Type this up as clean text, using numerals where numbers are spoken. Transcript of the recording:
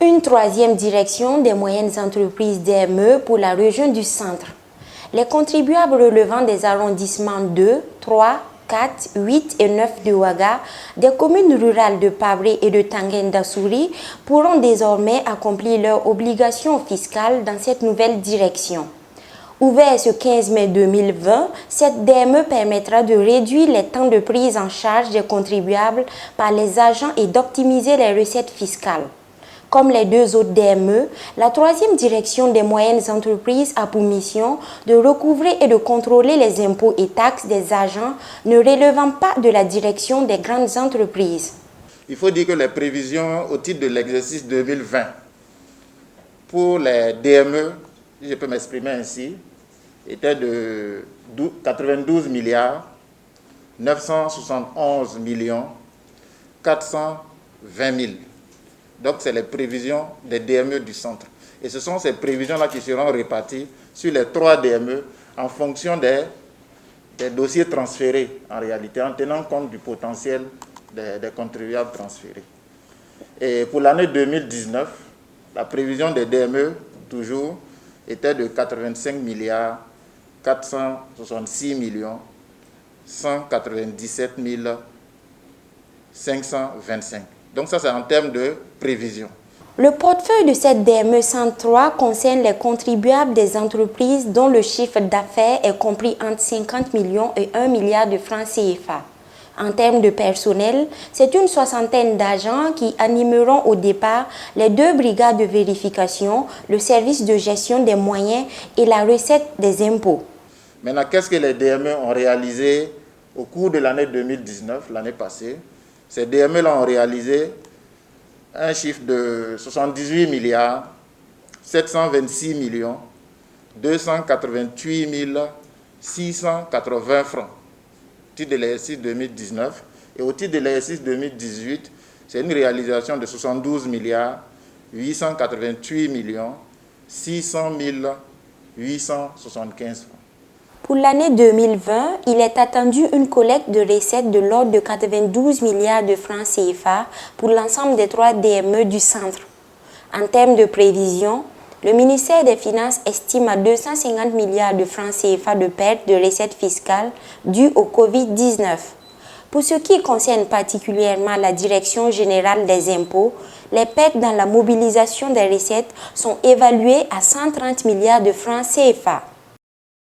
Une troisième direction des moyennes entreprises DME pour la région du centre. Les contribuables relevant des arrondissements 2, 3, 4, 8 et 9 de Ouaga, des communes rurales de Pabré et de Tanguy-Ndassuri pourront désormais accomplir leurs obligations fiscales dans cette nouvelle direction. Ouvert ce 15 mai 2020, cette DME permettra de réduire les temps de prise en charge des contribuables par les agents et d'optimiser les recettes fiscales. Comme les deux autres DME, la troisième direction des moyennes entreprises a pour mission de recouvrer et de contrôler les impôts et taxes des agents ne relevant pas de la direction des grandes entreprises. Il faut dire que les prévisions au titre de l'exercice 2020 pour les DME, si je peux m'exprimer ainsi, étaient de 92 milliards 971 millions 420 000. Donc, c'est les prévisions des DME du centre. Et ce sont ces prévisions-là qui seront réparties sur les 3 DME en fonction des dossiers transférés, en réalité, en tenant compte du potentiel des contribuables transférés. Et pour l'année 2019, la prévision des DME, toujours, était de 85 milliards 466 millions 197 525. Donc ça, c'est en termes de prévision. Le portefeuille de cette DME 103 concerne les contribuables des entreprises dont le chiffre d'affaires est compris entre 50 millions et 1 milliard de francs CFA. En termes de personnel, c'est une soixantaine d'agents qui animeront au départ les 2 brigades de vérification, le service de gestion des moyens et la recette des impôts. Maintenant, qu'est-ce que les DME ont réalisé au cours de l'année 2019, l'année passée? Ces DME-là ont réalisé un chiffre de 78 milliards 726 millions 288 680 francs au titre de l'exercice 2019. Et au titre de l'exercice 2018, c'est une réalisation de 72 milliards 888 millions 600 875 francs. Pour l'année 2020, il est attendu une collecte de recettes de l'ordre de 92 milliards de francs CFA pour l'ensemble des 3 DME du centre. En termes de prévision, le ministère des Finances estime à 250 milliards de francs CFA de pertes de recettes fiscales dues au Covid-19. Pour ce qui concerne particulièrement la Direction générale des impôts, les pertes dans la mobilisation des recettes sont évaluées à 130 milliards de francs CFA.